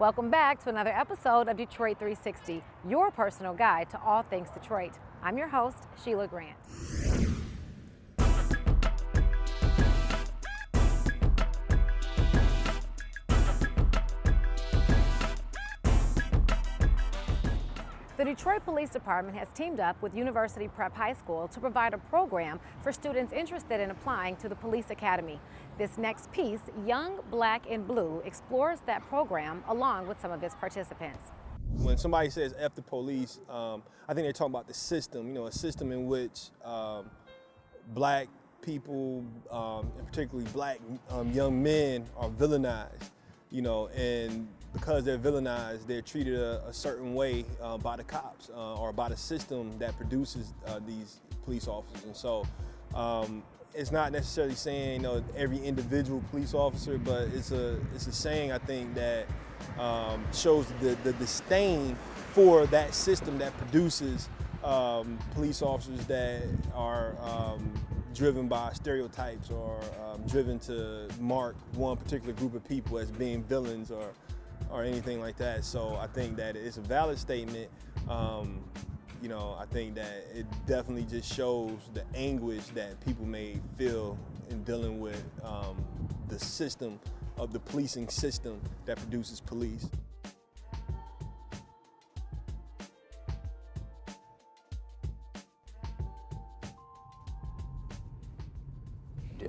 Welcome back to another episode of Detroit 360, your personal guide to all things Detroit. I'm your host, Sheila Grant. The Detroit Police Department has teamed up with University Prep High School to provide a program for students interested in applying to the Police Academy. This next piece, Young, Black, and Blue, explores that program along with some of its participants. When somebody says F the police, I think they're talking about the system, a system in which black people, and particularly black young men are villainized, and because they're villainized, they're treated a certain way by the cops or by the system that produces these police officers. And so it's not necessarily saying every individual police officer, but it's a saying, I think, that shows the disdain for that system that produces police officers that are driven by stereotypes or driven to mark one particular group of people as being villains or anything like that. So I think that it's a valid statement. I think that it definitely just shows the anguish that people may feel in dealing with the system of the policing system that produces police.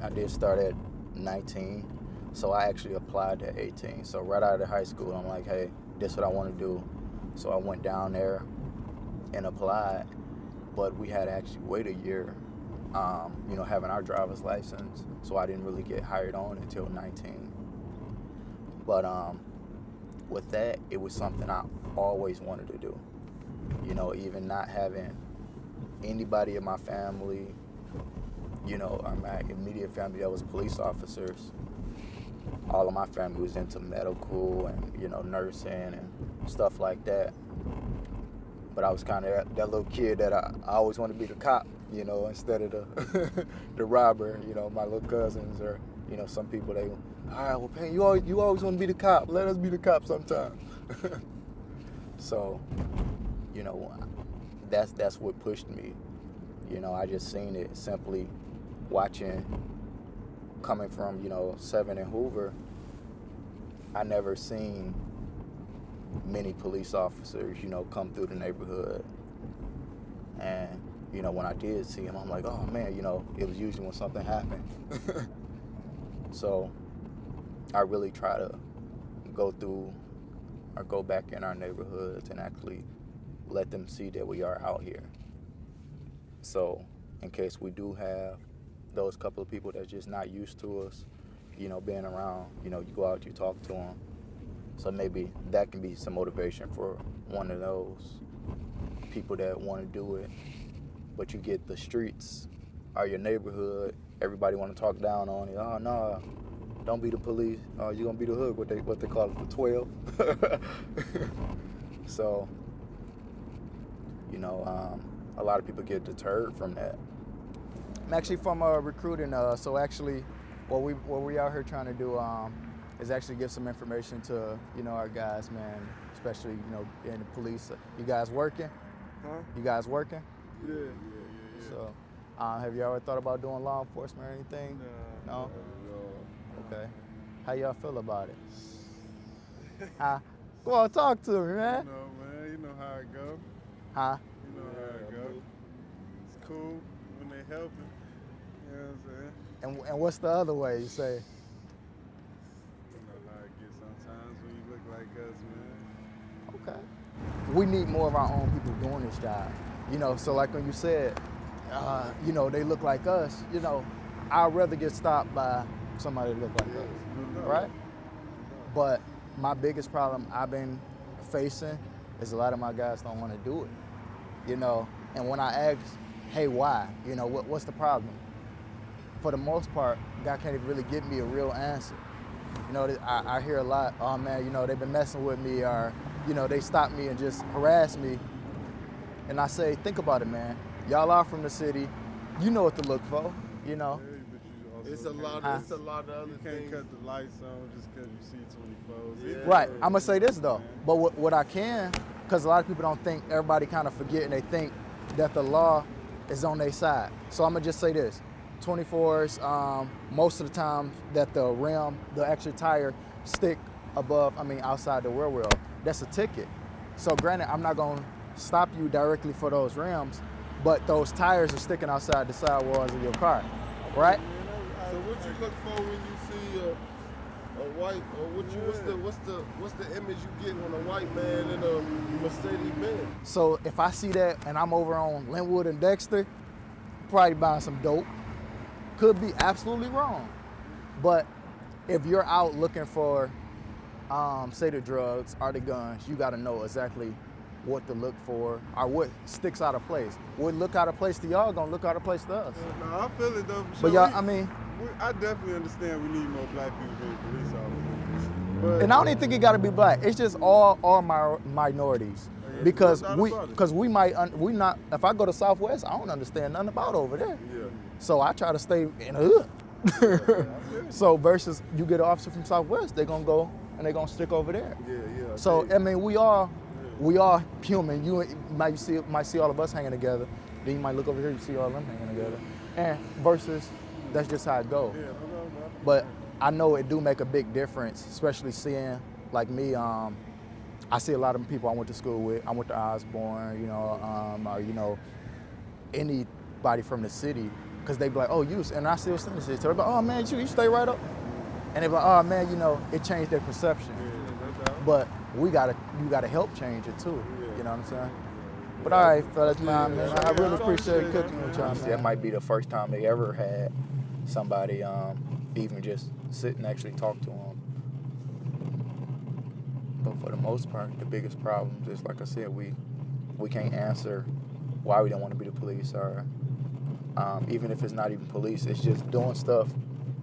I did start at 19, so I actually applied at 18. So right out of high school, I'm like, hey, this is what I want to do. So I went down there and applied, but we had to actually wait a year, having our driver's license. So I didn't really get hired on until 19. But with that, it was something I always wanted to do. Even not having anybody in my family, or my immediate family that was police officers. All of my family was into medical and, nursing and stuff like that. But I was kind of that little kid that I always wanted to be the cop, instead of the the robber. My little cousins or, some people, they, all right, well, Payne, you always want to be the cop. Let us be the cop sometime. So, that's what pushed me. I just seen it simply watching, coming from, 7 and Hoover. I never seen many police officers, come through the neighborhood. And, when I did see them, I'm like, oh man, it was usually when something happened. So I really try to go through or go back in our neighborhoods and actually let them see that we are out here. So in case we do have those couple of people that's just not used to us, being around, you go out, you talk to them. So maybe that can be some motivation for one of those people that want to do it. But you get the streets or your neighborhood, everybody want to talk down on you. Oh, no, don't be the police. Oh, you're going to be the hood, what they call it, the 12. So, a lot of people get deterred from that. I'm actually from recruiting, so actually what we out here trying to do is actually give some information to, our guys, man, especially, in the police. You guys working? Huh? You guys working? Yeah. So, have you ever thought about doing law enforcement or anything? No? Okay. How y'all feel about it? Huh? Go on, talk to me, man. You know how it go. Huh? You know how it go. It's cool when they helping. You know what I'm saying? And what's the other way you say? You know how it gets sometimes when you look like us, man. Okay. We need more of our own people doing this job. So like when you said, they look like us, I'd rather get stopped by somebody that look like us, right? But my biggest problem I've been facing is a lot of my guys don't want to do it, and when I ask, hey, why? What's the problem? For the most part, God can't even really give me a real answer. I hear a lot, oh man, they've been messing with me, or, they stop me and just harass me. And I say, think about it, man. Y'all are from the city. You know what to look for, Yeah, but you also. It's a lot Huh? of, it's a lot of other You can't things. cut the lights on just because you see 24s. Right, I'm gonna say this though, but what I can, because a lot of people don't think, everybody kind of forget and they think that the law is on their side. So I'm gonna just say this, 24s, most of the time that the rim, the extra tire stick above, outside the rear wheel, that's a ticket. So granted, I'm not gonna stop you directly for those rims, but those tires are sticking outside the sidewalls of your car, right? So what you look for when you see a white, or what's the image you get on a white man in a Mercedes Benz? So if I see that and I'm over on Linwood and Dexter, probably buying some dope. Could be absolutely wrong. But if you're out looking for, say the drugs or the guns, you gotta know exactly what to look for or what sticks out of place. What look out of place to y'all gonna look out of place to us. No, I feel it though. For But sure. y'all, I definitely understand we need more black people being police officers. But and I don't even think it gotta be black. It's just all minorities. Because no doubt about it. we not, if I go to Southwest, I don't understand nothing about over there. Yeah. So I try to stay in the hood. So versus you get an officer from Southwest, they're gonna go and they're gonna stick over there. Yeah. So we all human. You might see all of us hanging together. Then you might look over here, you see all of them hanging together. And versus, that's just how it goes. Yeah, But I know it do make a big difference, especially seeing like me. I see a lot of people I went to school with. I went to Osborne, or anybody from the city, because they be like, oh, and I still send this shit. So they be like, oh man, you stay right up. And they be like, oh man, it changed their perception. But you gotta help change it too. You know what I'm saying? But all right, fellas, man, I really appreciate cooking with y'all. That might be the first time they ever had somebody even just sit and actually talk to them. But for the most part, the biggest problems is, like I said, we can't answer why we don't want to be the police, or even if it's not even police, it's just doing stuff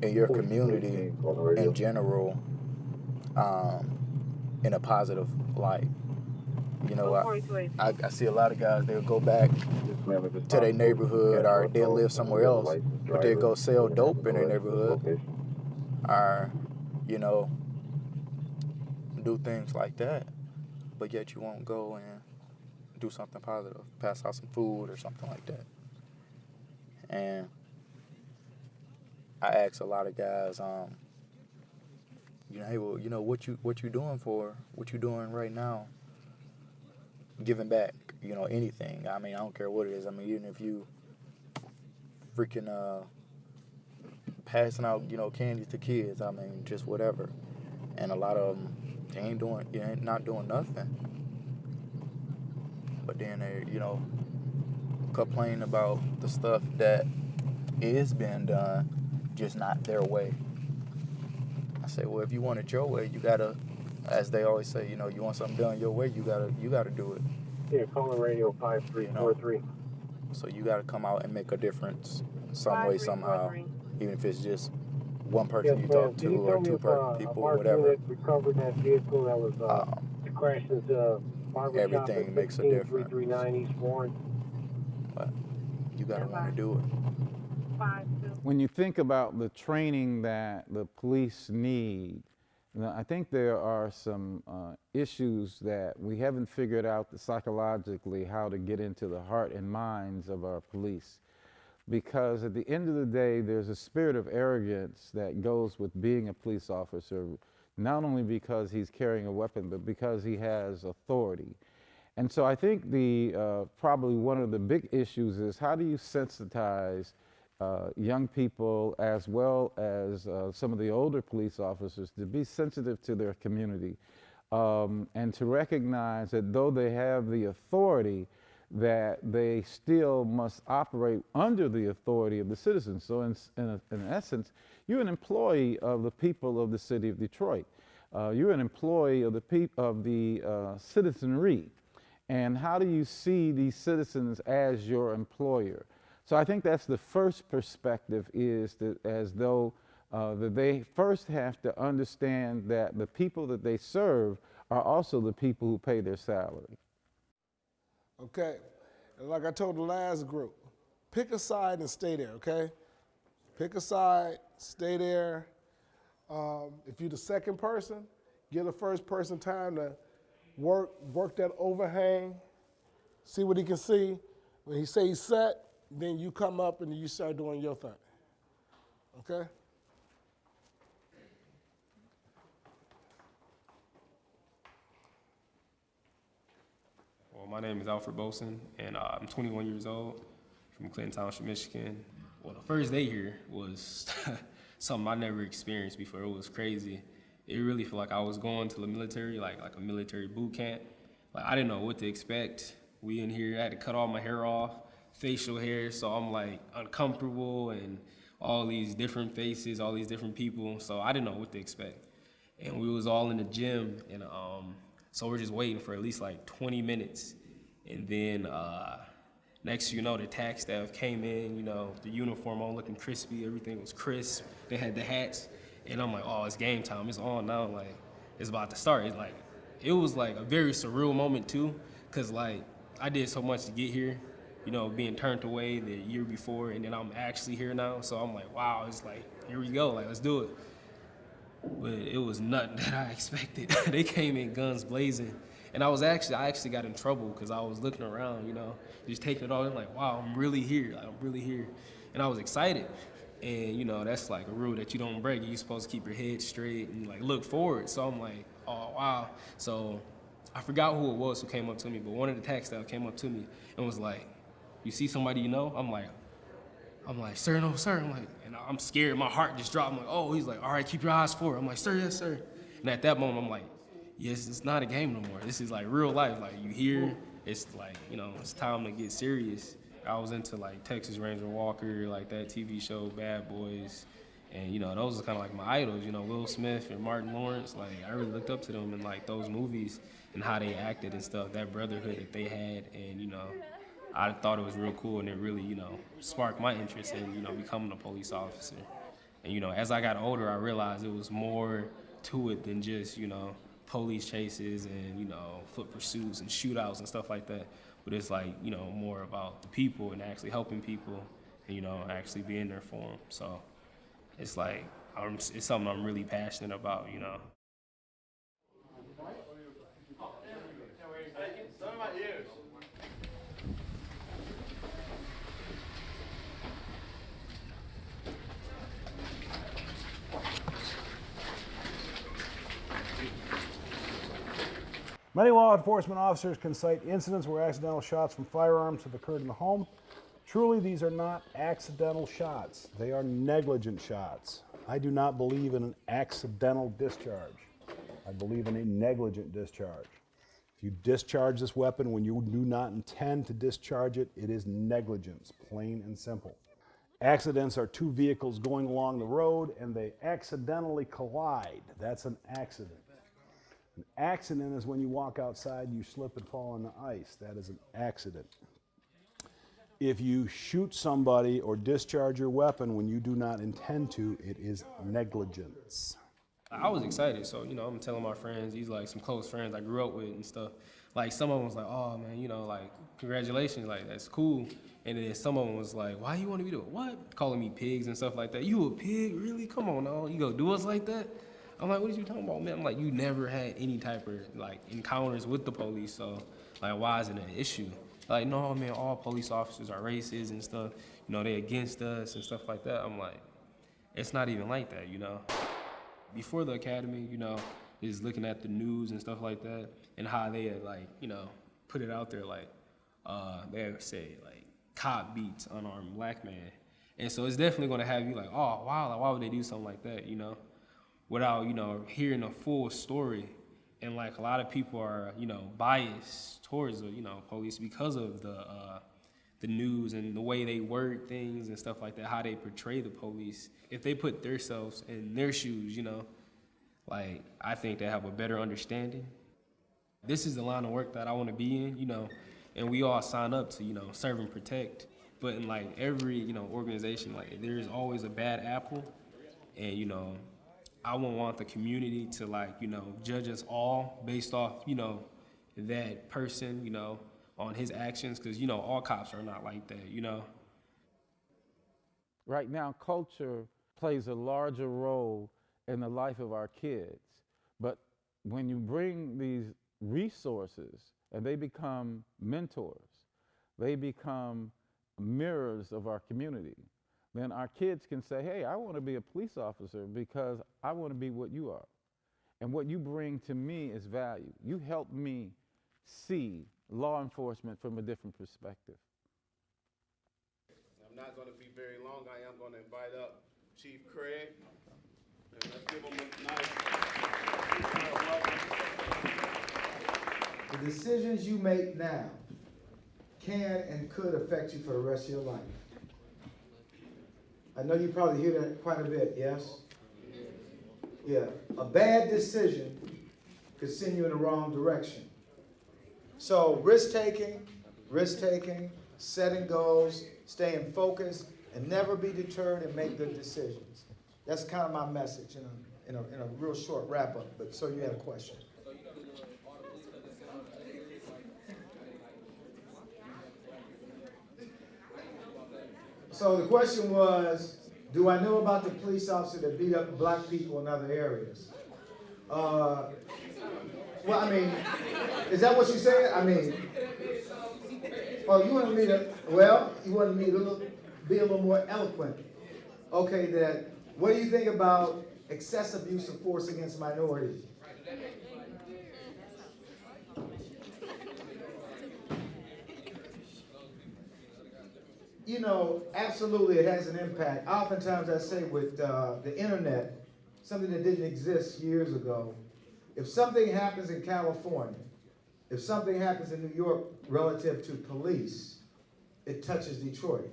in your community in general in a positive light. I see a lot of guys, they'll go back to their neighborhood or they'll live somewhere else, but they'll go sell dope in their neighborhood or, do things like that, but yet you won't go and do something positive, pass out some food or something like that. And I ask a lot of guys, hey, well, what you doing right now, giving back, anything. I don't care what it is. Even if you freaking passing out, candy to kids, just whatever. And a lot of them, they ain't not doing nothing. But then they, complain about the stuff that is being done, just not their way. I say, well, if you want it your way, you gotta, as they always say, you want something done your way, you gotta do it. Yeah, calling radio 5343. So you gotta come out and make a difference some way, somehow, even if it's just one person you talk to or two people, whatever. Recovered that vehicle that was crashed into barbershop. Everything makes a difference. 339 East Warren. But you gotta want to do it. When you think about the training that the police need, I think there are some issues that we haven't figured out psychologically how to get into the heart and minds of our police. Because at the end of the day, there's a spirit of arrogance that goes with being a police officer, not only because he's carrying a weapon, but because he has authority. And so I think probably one of the big issues is, how do you sensitize young people as well as some of the older police officers to be sensitive to their community and to recognize that though they have the authority, that they still must operate under the authority of the citizens. So in essence, you're an employee of the people of the city of Detroit. You're an employee of the citizenry. And how do you see these citizens as your employer? So I think that's the first perspective, is that as though that they first have to understand that the people that they serve are also the people who pay their salary. Okay, and like I told the last group, pick a side and stay there, okay? Pick a side, stay there. If you're the second person, give the first person time to work that overhang, see what he can see. When he say he's set, then you come up and you start doing your thing. Okay? Well, my name is Alfred Boson, and I'm 21 years old from Clinton Township, Michigan. Well, the first day here was something I never experienced before. It was crazy. It really felt like I was going to the military, like a military boot camp. Like, I didn't know what to expect. We in here, I had to cut all my hair off, facial hair, so I'm like uncomfortable, and all these different faces, all these different people, so I didn't know what to expect. And we was all in the gym, and so we're just waiting for at least like 20 minutes. And then next you know, the tax staff came in, you know, the uniform on looking crispy, everything was crisp. They had the hats, and I'm like, oh, it's game time, it's on now, like, it's about to start. It was like a very surreal moment too, cause like, I did so much to get here, you know, being turned away the year before, and then I'm actually here now, so I'm like, wow, it's like, here we go, like, let's do it. But it was nothing that I expected. They came in guns blazing. And I actually got in trouble because I was looking around, you know, just taking it all in, like, wow, I'm really here, like, I'm really here. And I was excited. And, you know, that's like a rule that you don't break. You're supposed to keep your head straight and like look forward. So I'm like, oh, wow. So I forgot who it was who came up to me, but one of the tax staff came up to me and was like, you see somebody you know? I'm like, sir, no, sir. I'm like, and I'm scared. My heart just dropped. I'm like, oh, he's like, all right, keep your eyes forward. I'm like, sir, yes, sir. And at that moment, I'm like, yes, it's not a game no more. This is like real life. Like, you here, it's like, you know, it's time to get serious. I was into like Texas Ranger Walker, like that TV show, Bad Boys. And, you know, those are kind of like my idols, you know, Will Smith and Martin Lawrence. Like, I really looked up to them in like those movies and how they acted and stuff, that brotherhood that they had. And, you know, I thought it was real cool, and it really, you know, sparked my interest in, you know, becoming a police officer. And, you know, as I got older, I realized it was more to it than just, you know, police chases and, you know, foot pursuits and shootouts and stuff like that. But it's like, you know, more about the people and actually helping people and, you know, actually being there for them. So it's like, it's something I'm really passionate about, you know. Many law enforcement officers can cite incidents where accidental shots from firearms have occurred in the home. Truly, these are not accidental shots. They are negligent shots. I do not believe in an accidental discharge. I believe in a negligent discharge. If you discharge this weapon when you do not intend to discharge it, it is negligence, plain and simple. Accidents are two vehicles going along the road and they accidentally collide. That's an accident. An accident is when you walk outside, you slip and fall on the ice. That is an accident. If you shoot somebody or discharge your weapon when you do not intend to, it is negligence. I was excited, so, you know, I'm telling my friends, these like some close friends I grew up with and stuff. Like, some of them was like, oh man, you know, like, congratulations, like, that's cool. And then some of them was like, why you want to be doing what? Calling me pigs and stuff like that. You a pig? Really? Come on now, you gonna do us like that? I'm like, what are you talking about, man? I'm like, you never had any type of like encounters with the police, so like, why is it an issue? Like, no, man, all police officers are racist and stuff. You know, they against us and stuff like that. I'm like, it's not even like that, you know. Before the academy, you know, is looking at the news and stuff like that, and how they had, like, you know, put it out there, like, they would say, like, cop beats unarmed black man. And so it's definitely gonna have you like, oh, wow, like, why would they do something like that, you know? Without, you know, hearing a full story. And like, a lot of people are, you know, biased towards the, you know, police because of the news and the way they word things and stuff like that, how they portray the police. If they put themselves in their shoes, you know, like, I think they have a better understanding. This is the line of work that I want to be in, you know, and we all sign up to, you know, serve and protect. But in like every, you know, organization, like, there's always a bad apple. And, you know, I wouldn't want the community to, like, you know, judge us all based off, you know, that person, you know, on his actions, because, you know, all cops are not like that, you know. Right now, culture plays a larger role in the life of our kids. But when you bring these resources and they become mentors, they become mirrors of our community, then our kids can say, hey, I want to be a police officer because I want to be what you are. And what you bring to me is value. You help me see law enforcement from a different perspective. I'm not going to be very long. I am going to invite up Chief Craig. And let's give him a nice The decisions you make now can and could affect you for the rest of your life. I know you probably hear that quite a bit, yes? Yeah, a bad decision could send you in the wrong direction. So risk-taking, setting goals, staying focused, and never be deterred and make good decisions. That's kind of my message in a real short wrap-up, but so you had a question. So the question was, do I know about the police officer that beat up black people in other areas? Well, I mean, is that what you said? I mean, oh, you wanted me to, well, you wanted me to be a little more eloquent. Okay, then, what do you think about excessive use of force against minorities? You know, absolutely it has an impact. Oftentimes I say with the internet, something that didn't exist years ago, if something happens in California, if something happens in New York relative to police, it touches Detroit.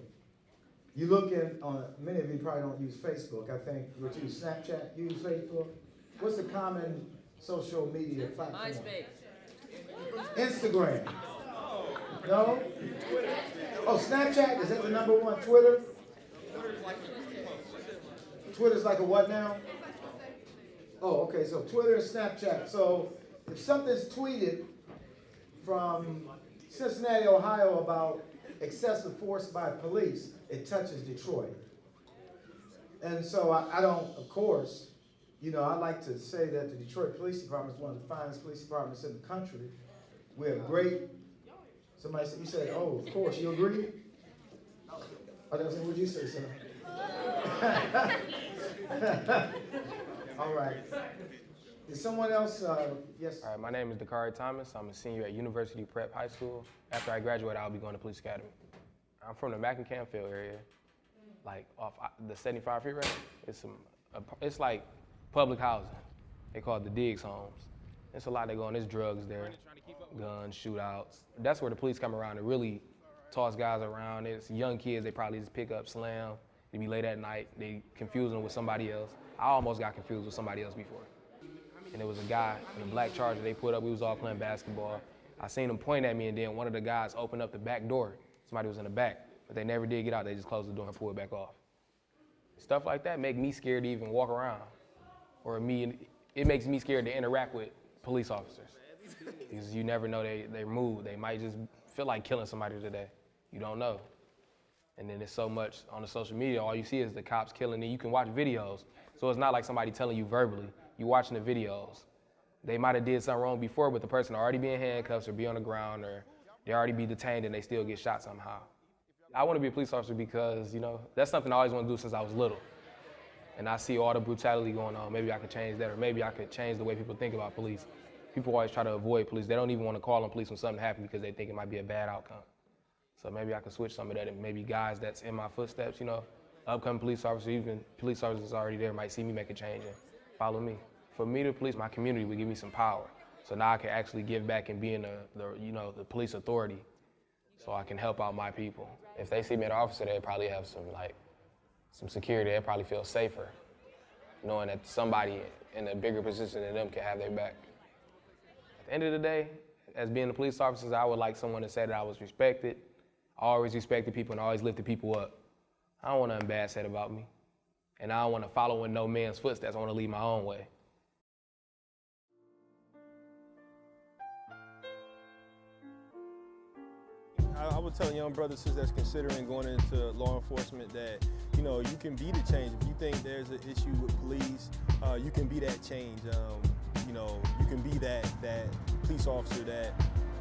You look in, many of you probably don't use Facebook. I think, would you use Snapchat, use Facebook? What's the common social media platform? MySpace. Instagram. No? Oh, Snapchat, is that the number one? Twitter? Twitter's like a what now? Oh, okay, so Twitter and Snapchat. So if something's tweeted from Cincinnati, Ohio about excessive force by police, it touches Detroit. And so I don't, of course, you know, I like to say that the Detroit Police Department is one of the finest police departments in the country. We have great, somebody said, you said, oh, of course, you agree? I was saying, what'd you say, sir? All right. Is someone else, yes? All right, my name is Dakari Thomas. I'm a senior at University Prep High School. After I graduate, I'll be going to Police Academy. I'm from the Macon-Canfield area, like off the 75 freeway. It's like public housing. They call it the Diggs homes. It's a lot that go on. There's drugs there, guns, shootouts. That's where the police come around and really toss guys around. It's young kids, they probably just pick up, slam. They be late at night, they confuse them with somebody else. I almost got confused with somebody else before. And there was a guy in a black Charger they put up, we was all playing basketball. I seen him point at me and then one of the guys opened up the back door. Somebody was in the back, but they never did get out, they just closed the door and pulled it back off. Stuff like that make me scared to even walk around. Or it makes me scared to interact with police officers. Because you never know their mood. They might just feel like killing somebody today. You don't know. And then there's so much on the social media, all you see is the cops killing, and you can watch videos. So it's not like somebody telling you verbally. You're watching the videos. They might have did something wrong before, but the person already be in handcuffs or be on the ground or they already be detained and they still get shot somehow. I want to be a police officer because, you know, that's something I always want to do since I was little. And I see all the brutality going on. Maybe I could change that, or maybe I could change the way people think about police. People always try to avoid police. They don't even want to call on police when something happens because they think it might be a bad outcome. So maybe I could switch some of that, and maybe guys that's in my footsteps, you know, upcoming police officers, even police officers that's already there might see me make a change and follow me. For me to police my community would give me some power. So now I can actually give back and be in the police authority so I can help out my people. If they see me as an officer, they'd probably have some security. They'd probably feel safer knowing that somebody in a bigger position than them can have their back. At the end of the day, as being a police officer, I would like someone to say that I was respected. I always respected people and always lifted people up. I don't want nothing bad said about me. And I don't want to follow in no man's footsteps. I want to lead my own way. I would tell young brothers that's considering going into law enforcement that, you know, you can be the change. If you think there's an issue with police, you can be that change. You know, you can be that police officer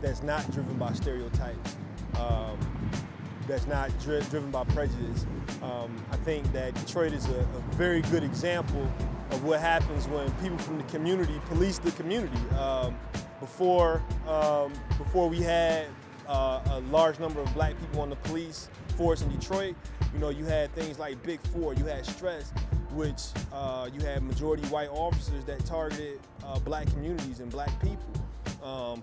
that's not driven by stereotypes, that's not driven by prejudice. I think that Detroit is a very good example of what happens when people from the community police the community. Before we had a large number of black people on the police force in Detroit, you know, you had things like Big Four, you had stress, which you had majority white officers that targeted black communities and black people.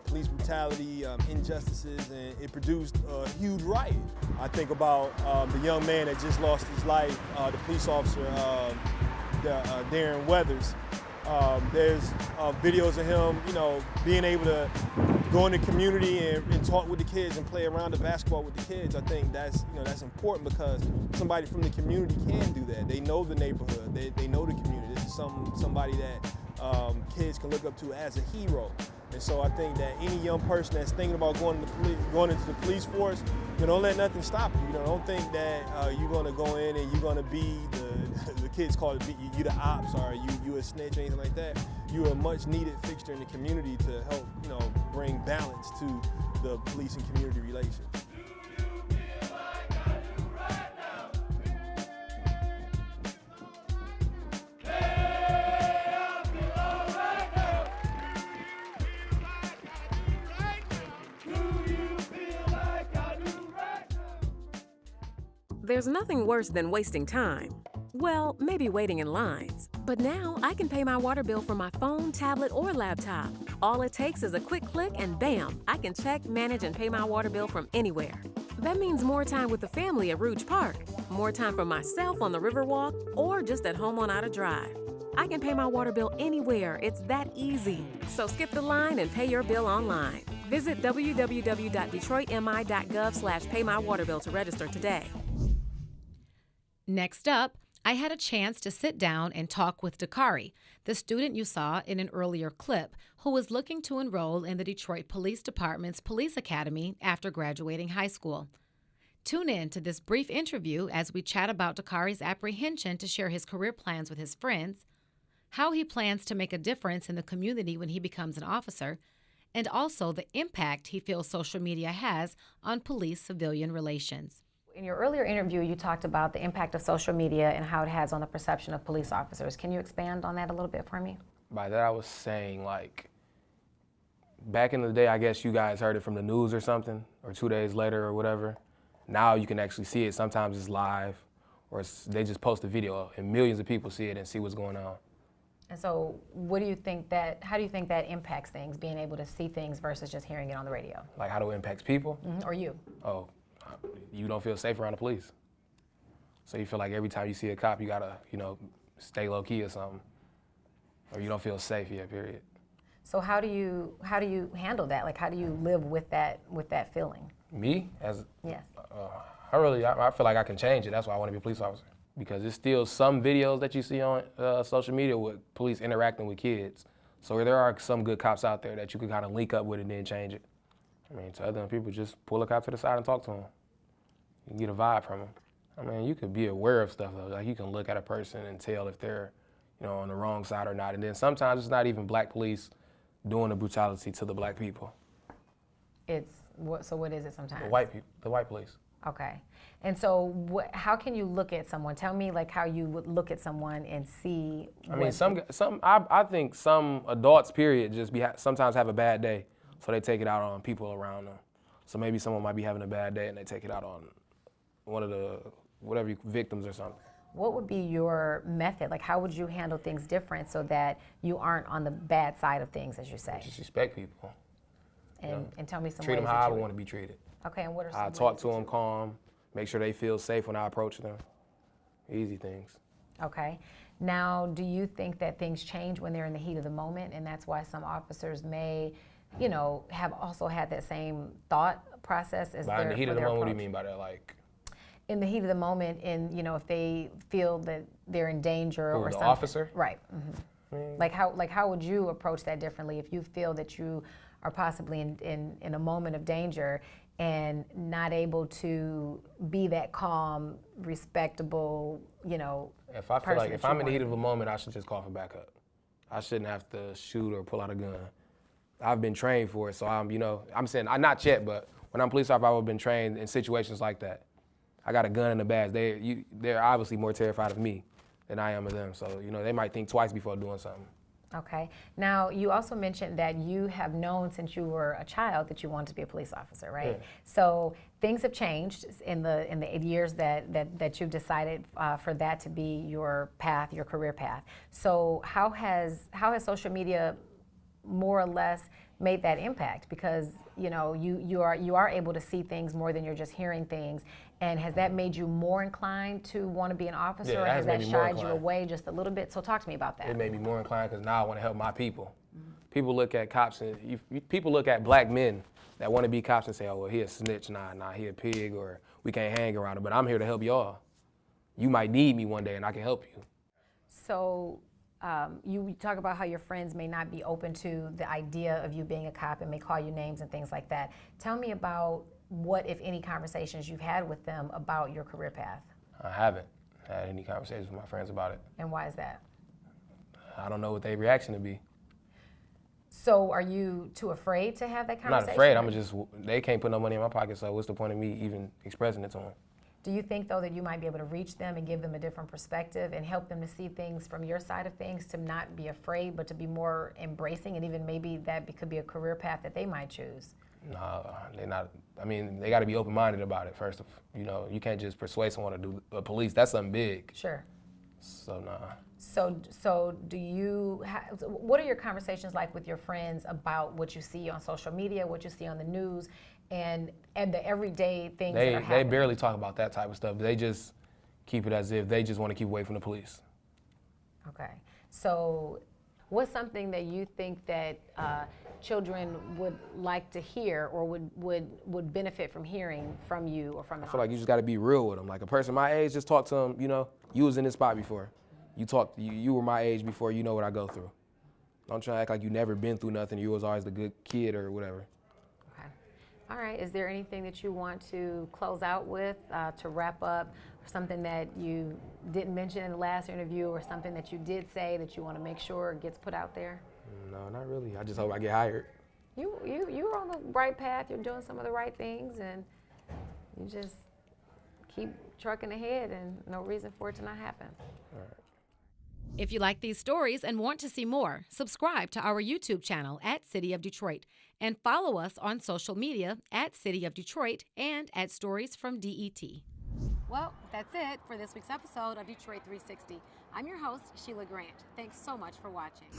Police brutality, injustices, and it produced a huge riot. I think about the young man that just lost his life, the police officer, Darren Weathers. There's videos of him, you know, being able to go in the community and talk with the kids and play around the basketball with the kids. I think that's important because somebody from the community can do that. They know the neighborhood, they know the community. This is somebody that kids can look up to as a hero. And so I think that any young person that's thinking about going into the police force, you know, don't let nothing stop you. You know, don't think that you're going to go in and you're going to be the kids call it you the ops or you a snitch or anything like that. You're a much needed fixture in the community to help, you know, bring balance to the police and community relations. There's nothing worse than wasting time. Well, maybe waiting in lines. But now I can pay my water bill from my phone, tablet, or laptop. All it takes is a quick click and bam, I can check, manage, and pay my water bill from anywhere. That means more time with the family at Rouge Park, more time for myself on the Riverwalk, or just at home on Outer Drive. I can pay my water bill anywhere. It's that easy. So skip the line and pay your bill online. Visit www.detroitmi.gov/paymywaterbill to register today. Next up, I had a chance to sit down and talk with Dakari, the student you saw in an earlier clip, who was looking to enroll in the Detroit Police Department's Police Academy after graduating high school. Tune in to this brief interview as we chat about Dakari's apprehension to share his career plans with his friends, how he plans to make a difference in the community when he becomes an officer, and also the impact he feels social media has on police-civilian relations. In your earlier interview, you talked about the impact of social media and how it has on the perception of police officers. Can you expand on that a little bit for me? By that, I was saying, like, back in the day, I guess you guys heard it from the news or something, or 2 days later or whatever. Now you can actually see it. Sometimes it's live, or they just post a video, and millions of people see it and see what's going on. And so how do you think that impacts things, being able to see things versus just hearing it on the radio? Like how it impacts people? Mm-hmm. Or you? Oh, you don't feel safe around the police. So you feel like every time you see a cop, you gotta, you know, stay low key or something. Or you don't feel safe, yeah, period. So how do you handle that? Like, how do you live with that feeling? Me? Yes. I feel like I can change it. That's why I want to be a police officer. Because there's still some videos that you see on social media with police interacting with kids. So there are some good cops out there that you can kind of link up with and then change it. I mean, to other people, just pull a cop to the side and talk to them. You can get a vibe from them. I mean, you can be aware of stuff, though. Like, you can look at a person and tell if they're, you know, on the wrong side or not. And then sometimes it's not even black police doing the brutality to the black people. So what is it sometimes? The white people, the white police. Okay. And so how can you look at someone? Tell me, like, how you would look at someone and see. I mean, I think some adults, period, just sometimes have a bad day. So they take it out on people around them. So maybe someone might be having a bad day and they take it out on one of the victims or something. What would be your method? Like, how would you handle things different so that you aren't on the bad side of things, as you say? Just respect people. And tell me some ways. Treat them how I would want to be treated. Okay, and what are some ways? I talk to them calm, make sure they feel safe when I approach them. Easy things. Okay. Now, do you think that things change when they're in the heat of the moment, and that's why some officers may, you know, have also had that same thought process as in the heat of the moment, what do you mean by that? Like, in the heat of the moment, and you know, if they feel that they're in danger or the something. Officer? Right. Mm-hmm. Like how would you approach that differently if you feel that you are possibly in a moment of danger and not able to be that calm, respectable, you know, If I feel like if I'm in the heat of a a moment, I should just call for backup. I shouldn't have to shoot or pull out a gun. I've been trained for it, so I'm saying, I'm not yet, but when I'm a police officer, I've been trained in situations like that. I got a gun in the badge. They're obviously more terrified of me than I am of them. So, they might think twice before doing something. Okay. Now, you also mentioned that you have known since you were a child that you wanted to be a police officer, right? Yeah. So things have changed in the 8 years that you've decided for that to be your path, your career path. So how has social media more or less made that impact? Because you are able to see things more than you're just hearing things. And has that made you more inclined to want to be an officer, or has that shied you away just a little bit? So talk to me about that. It made me more inclined because now I want to help my people. People look at cops and people look at black men that want to be cops and say, oh, well, he a snitch, nah, he a pig, or we can't hang around him. But I'm here to help y'all. You might need me one day and I can help you. So you talk about how your friends may not be open to the idea of you being a cop and may call you names and things like that. Tell me about what, if any, conversations you've had with them about your career path. I haven't had any conversations with my friends about it. And why is that? I don't know what their reaction to be. So are you too afraid to have that conversation? I'm not afraid, they can't put no money in my pocket, so what's the point of me even expressing it to them? Do you think, though, that you might be able to reach them and give them a different perspective and help them to see things from your side of things, to not be afraid, but to be more embracing, and even maybe that could be a career path that they might choose? No, they're not. I mean, they got to be open-minded about it first. You can't just persuade someone to do police. That's something big. Sure. So, nah. So do you what are your conversations like with your friends about what you see on social media, what you see on the news, and the everyday things that are happening? They barely talk about that type of stuff. They just keep it as if they just want to keep away from the police. Okay. So what's something that you think that children would like to hear, or would benefit from hearing from you or from the I feel like you just got to be real with them. Like a person my age, just talk to them, you was in this spot before. You were my age before, you know what I go through. Don't try to act like you never been through nothing, you was always the good kid or whatever. Okay. All right, is there anything that you want to close out with to wrap up, or something that you didn't mention in the last interview, or something that you did say that you want to make sure gets put out there? No, not really. I just hope I get hired. You're on the right path, you're doing some of the right things, and you just keep trucking ahead, and no reason for it to not happen. All right. If you like these stories and want to see more, subscribe to our YouTube channel at City of Detroit and follow us on social media at City of Detroit and at Stories from DET. Well, that's it for this week's episode of Detroit 360. I'm your host, Sheila Grant. Thanks so much for watching.